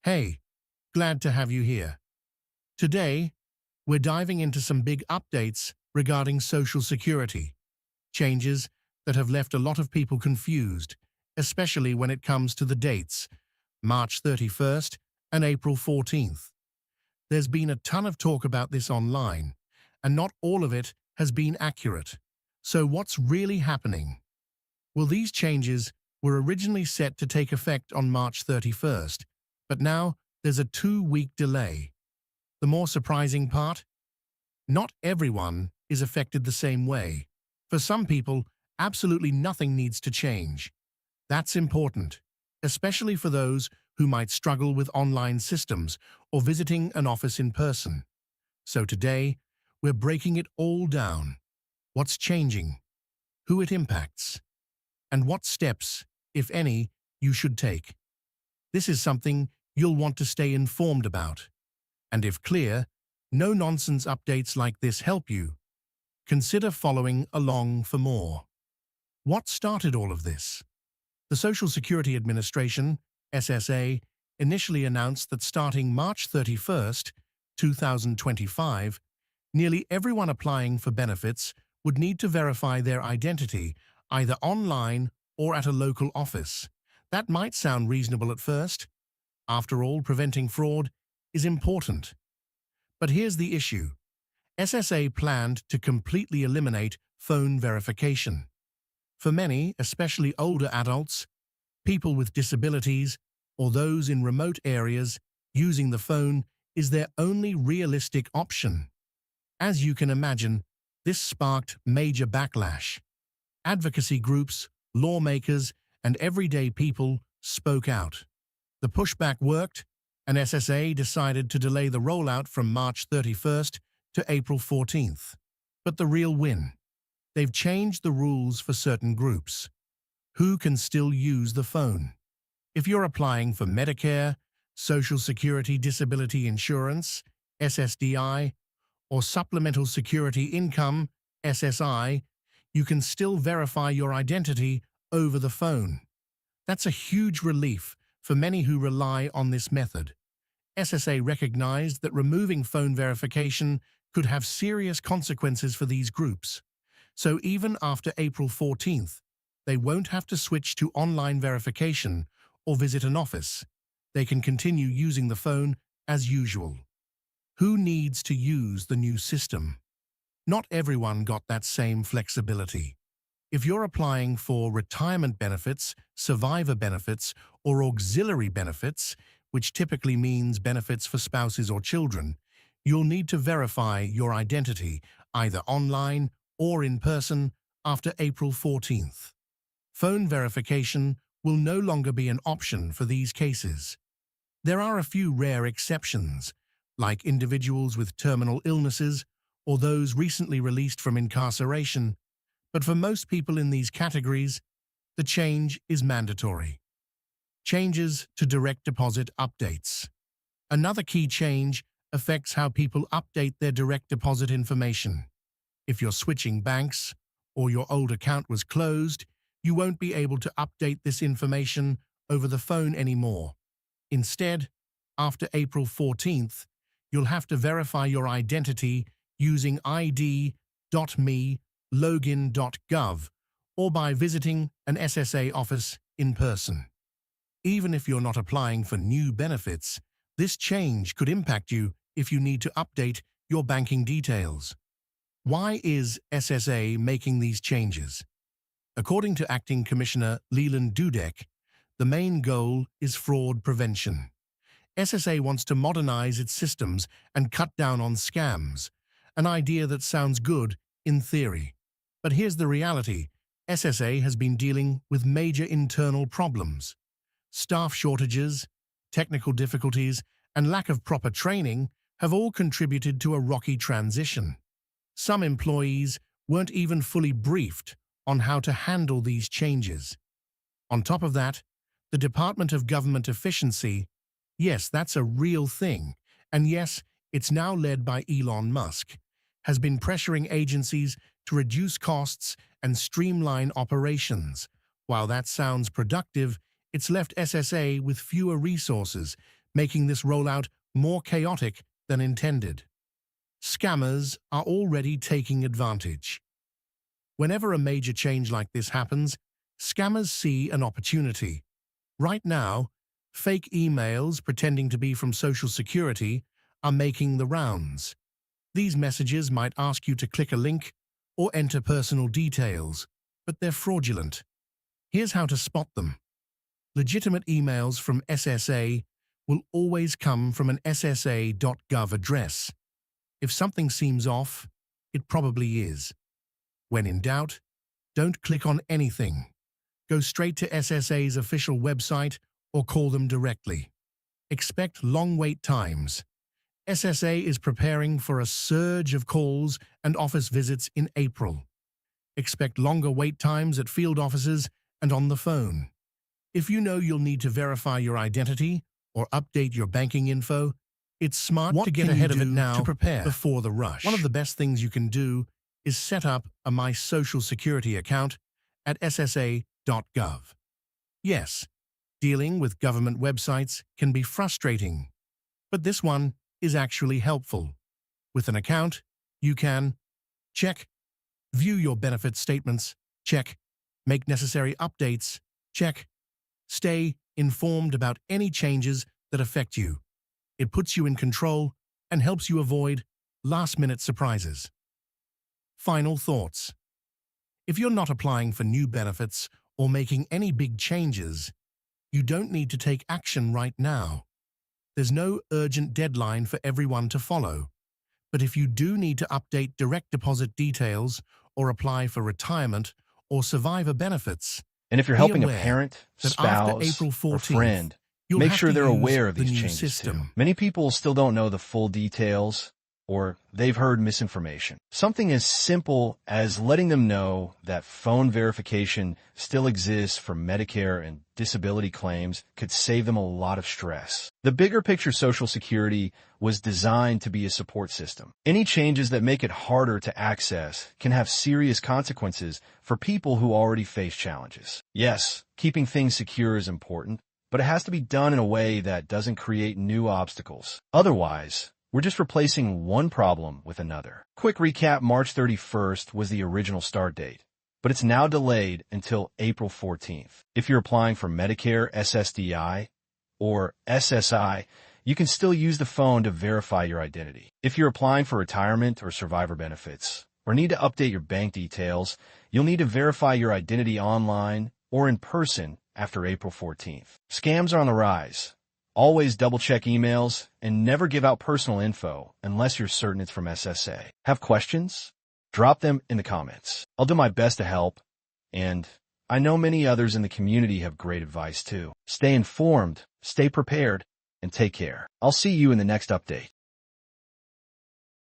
Hey, glad to have you here. Today, we're diving into some big updates regarding Social Security, changes that have left a lot of people confused, especially when it comes to the dates, March 31st and April 14th. There's been a ton of talk about this online, and not all of it has been accurate. So what's really happening? Well, these changes were originally set to take effect on March 31st, but now there's a 2-week delay. The more surprising part? Not everyone is affected the same way. For some people, absolutely nothing needs to change. That's important, especially for those who might struggle with online systems or visiting an office in person. So today, we're breaking it all down. What's changing? Who it impacts? And what steps, if any, you should take. This is something you'll want to stay informed about. And if clear, no-nonsense updates like this help you, consider following along for more. What started all of this? The Social Security Administration, SSA, initially announced that starting March 31st, 2025, nearly everyone applying for benefits would need to verify their identity either online or at a local office. That might sound reasonable at first. After all, preventing fraud is important. But here's the issue. SSA planned to completely eliminate phone verification. For many, especially older adults, people with disabilities, or those in remote areas, using the phone is their only realistic option. As you can imagine, this sparked major backlash. Advocacy groups, lawmakers, and everyday people spoke out. The pushback worked, and SSA decided to delay the rollout from March 31st to April 14th. But the real win? They've changed the rules for certain groups. Who can still use the phone? If you're applying for Medicare, Social Security Disability Insurance, SSDI, or Supplemental Security Income, SSI, you can still verify your identity over the phone. That's a huge relief for many who rely on this method. SSA recognized that removing phone verification could have serious consequences for these groups. So even after April 14th, they won't have to switch to online verification or visit an office. They can continue using the phone as usual. Who needs to use the new system? Not everyone got that same flexibility. If you're applying for retirement benefits, survivor benefits, or auxiliary benefits, which typically means benefits for spouses or children, you'll need to verify your identity either online or in person after April 14th. Phone verification will no longer be an option for these cases. There are a few rare exceptions, like individuals with terminal illnesses or those recently released from incarceration, but for most people in these categories, the change is mandatory. Changes to direct deposit updates. Another key change affects how people update their direct deposit information. If you're switching banks or your old account was closed, you won't be able to update this information over the phone anymore. Instead, after April 14th, you'll have to verify your identity using id.me, login.gov, or by visiting an SSA office in person. Even if you're not applying for new benefits, this change could impact you if you need to update your banking details. Why is SSA making these changes? According to Acting Commissioner Leland Dudek, the main goal is fraud prevention. SSA wants to modernize its systems and cut down on scams, an idea that sounds good in theory. But here's the reality. SSA has been dealing with major internal problems. Staff shortages, technical difficulties, and lack of proper training have all contributed to a rocky transition. Some employees weren't even fully briefed on how to handle these changes. On top of that, the Department of Government Efficiency, yes, that's a real thing, and yes, it's now led by Elon Musk, has been pressuring agencies to reduce costs and streamline operations. While that sounds productive, it's left SSA with fewer resources making this rollout more chaotic than intended. Scammers are already taking advantage. Whenever a major change like this happens, scammers see an opportunity. Right now, fake emails pretending to be from Social Security are making the rounds. These messages might ask you to click a link or enter personal details, but they're fraudulent. Here's how to spot them. Legitimate emails from SSA will always come from an SSA.gov address. If something seems off, it probably is. When in doubt, don't click on anything. Go straight to SSA's official website or call them directly. Expect long wait times. SSA is preparing for a surge of calls and office visits in April. Expect longer wait times at field offices and on the phone. If you know you'll need to verify your identity or update your banking info, it's smart to get ahead of it now to prepare before the rush. One of the best things you can do is set up a My Social Security account at SSA.gov. Yes, dealing with government websites can be frustrating, but this one is actually helpful. With an account, you can check, view your benefit statements, check, make necessary updates, check, stay informed about any changes that affect you. It puts you in control and helps you avoid last-minute surprises. Final thoughts. If you're not applying for new benefits or making any big changes, you don't need to take action right now. There's no urgent deadline for everyone to follow. But if you do need to update direct deposit details or apply for retirement or survivor benefits, And if you're helping a parent, spouse, or friend, make sure they're aware of these changes too. Many people still don't know the full details, or they've heard misinformation. Something as simple as letting them know that phone verification still exists for Medicare and disability claims could save them a lot of stress. The bigger picture Social Security was designed to be a support system. Any changes that make it harder to access can have serious consequences for people who already face challenges. Yes, keeping things secure is important, but it has to be done in a way that doesn't create new obstacles. Otherwise, we're just replacing one problem with another. Quick recap, March 31st was the original start date, but it's now delayed until April 14th. If you're applying for Medicare, SSDI, or SSI, you can still use the phone to verify your identity. If you're applying for retirement or survivor benefits, or need to update your bank details, you'll need to verify your identity online or in person after April 14th. Scams are on the rise. Always double-check emails and never give out personal info unless you're certain it's from SSA. Have questions? Drop them in the comments. I'll do my best to help, and I know many others in the community have great advice too. Stay informed, stay prepared, and take care. I'll see you in the next update.